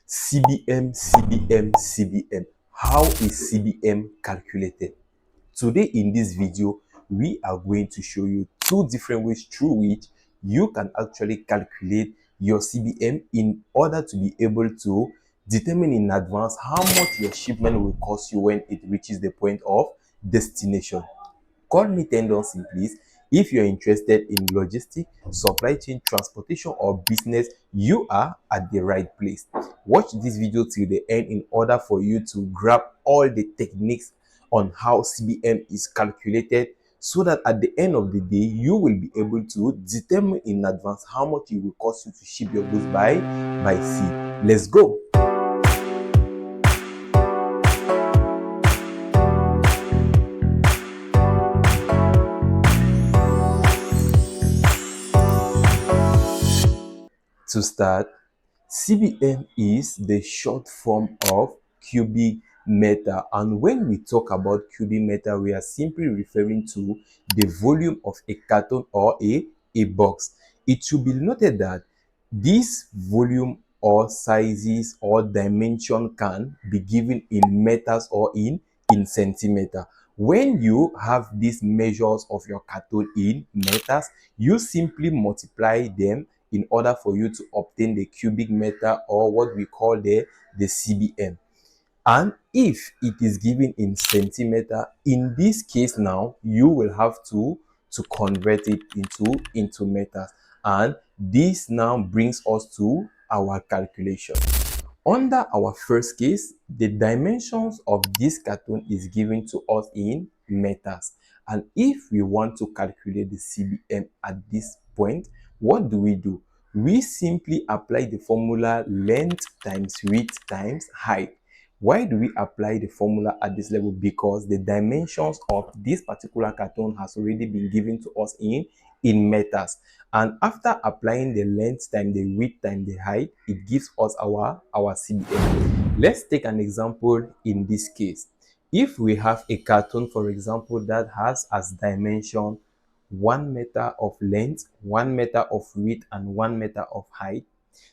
CBM. How is CBM calculated? Today in this video, we are going to show you two different ways through which you can actually calculate your CBM in order to be able to determine in advance how much your shipment will cost you when it reaches the point of destination. Call me Tendong Simplice. If you're interested in logistics, supply chain, transportation, or business, you are at the right place. Watch this video till the end in order for you to grab all the techniques on how CBM is calculated, so that at the end of the day, you will be able to determine in advance how much it will cost you to ship your goods by sea. Let's go. To start, CBM is the short form of cubic meter, and when we talk about cubic meter, we are simply referring to the volume of a carton or a box. It should be noted that this volume or sizes or dimension can be given in meters or in centimeter. When you have these measures of your carton in meters, you simply multiply them in order for you to obtain the cubic meter, or what we call the CBM. And if it is given in centimeter, in this case now, you will have to convert it into meters. And this now brings us to our calculation. Under our first case, the dimensions of this carton is given to us in meters. And if we want to calculate the CBM at this point, what do? We simply apply the formula length times width times height. Why do we apply the formula at this level? Because the dimensions of this particular carton has already been given to us in meters. And after applying the length times the width times the height, it gives us our CBM. Let's take an example in this case. If we have a carton, for example, that has as dimension 1 meter of length, 1 meter of width, and 1 meter of height,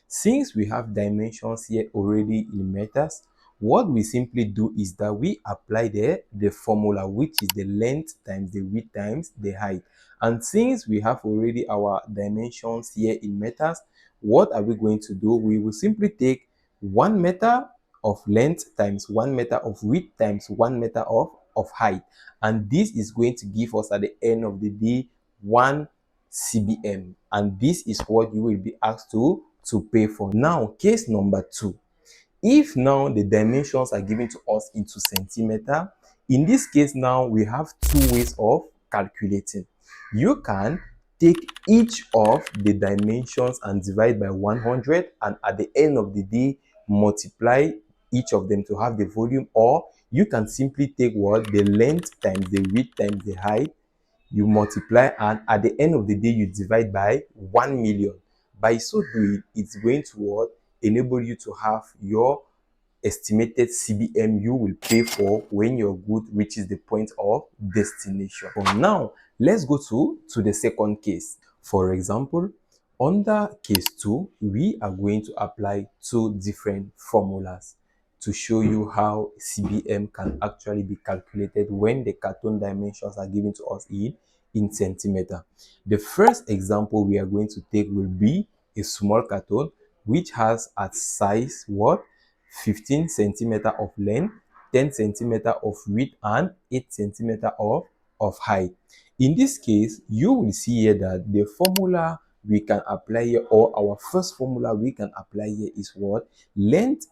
since we have dimensions here already in meters, what we simply do is that we apply the formula, which is the length times the width times the height. And since we have already our dimensions here in meters, what are we going to do? We will simply take 1 meter of length times 1 meter of width times 1 meter of height. And this is going to give us at the end of the day 1 CBM. And this is what you will be asked to pay for. Now, case number 2. If now the dimensions are given to us into centimeter, in this case now we have two ways of calculating. You can take each of the dimensions and divide by 100, and at the end of the day multiply each of them to have the volume, or you can simply take what the length times the width times the height, you multiply, and at the end of the day you divide by 1 million. By so doing, it's going to what enable you to have your estimated CBM you will pay for when your good reaches the point of destination. For now, let's go to the second case. For example, under case 2, we are going to apply two different formulas to show you how CBM can actually be calculated when the carton dimensions are given to us in centimeter. The first example we are going to take will be a small carton which has at size what 15 centimeter of length, 10 centimeter of width, and 8 centimeter of height. In this case, you will see here that the formula we can apply here, or our first formula we can apply here, is what? Length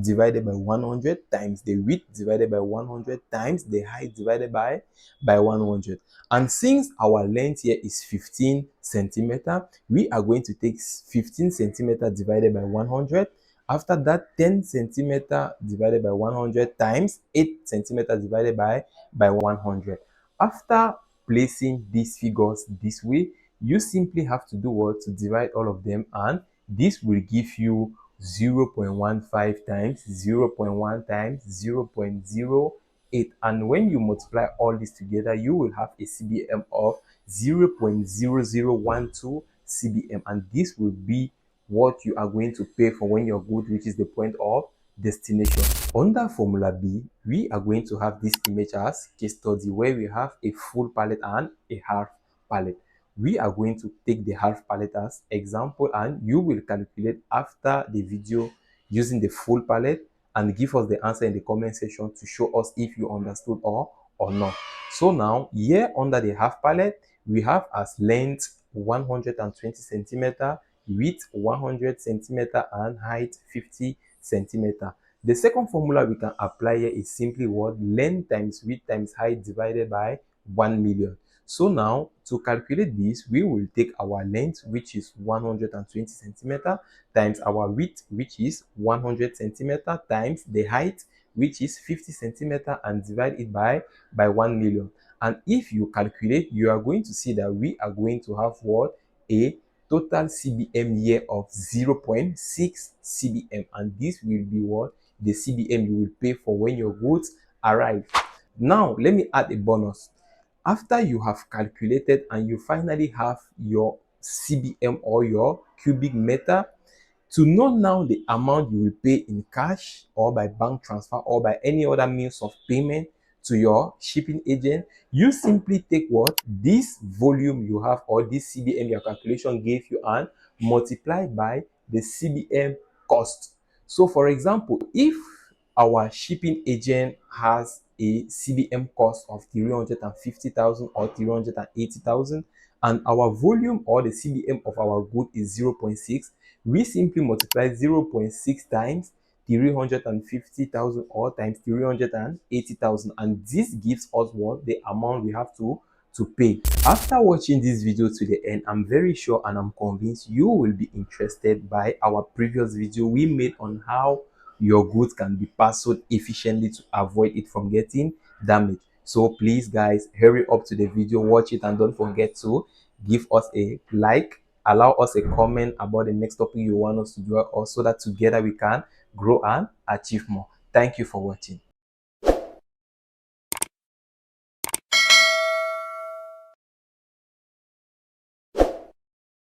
divided by 100 times the width divided by 100 times the height divided by 100. And since our length here is 15 centimeter, we are going to take 15 centimeter divided by 100. After that, 10 centimeter divided by 100 times 8 centimeter divided by 100. After placing these figures this way, you simply have to do what? To divide all of them, and this will give you 0.15 times 0.1 times 0.08. And when you multiply all this together, you will have a CBM of 0.0012 CBM, and this will be what you are going to pay for when your good reaches the point of destination. Under formula B, we are going to have this image as case study where we have a full pallet and a half pallet. We are going to take the half pallet as example, and you will calculate after the video using the full pallet and give us the answer in the comment section to show us if you understood or not. So now here under the half pallet, we have as length 120 centimeter, width 100 centimeter, and height 50 centimeter. The second formula we can apply here is simply what? Length times width times height divided by 1 million. So now to calculate this, we will take our length, which is 120 centimeter, times our width, which is 100 centimeter, times the height, which is 50 centimeter, and divide it by 1 million. And if you calculate, you are going to see that we are going to have what? A total CBM here of 0.6 CBM, and this will be what? The CBM you will pay for when your goods arrive. Now let me add a bonus. After you have calculated and you finally have your CBM or your cubic meter, to know now the amount you will pay in cash or by bank transfer or by any other means of payment to your shipping agent, you simply take what? This volume you have or this CBM your calculation gave you and multiply by the CBM cost. So for example, if our shipping agent has a CBM cost of 350,000 or 380,000 and our volume or the CBM of our good is 0.6, we simply multiply 0.6 times 350,000 or times 380,000, and this gives us what? The amount we have to pay. After watching this video to the end, I'm very sure and I'm convinced you will be interested by our previous video we made on how your goods can be parceled efficiently to avoid it from getting damaged. So please guys, hurry up to the video, watch it, and don't forget to give us a like, allow us a comment about the next topic you want us to do, or so that together we can grow and achieve more. Thank you for watching.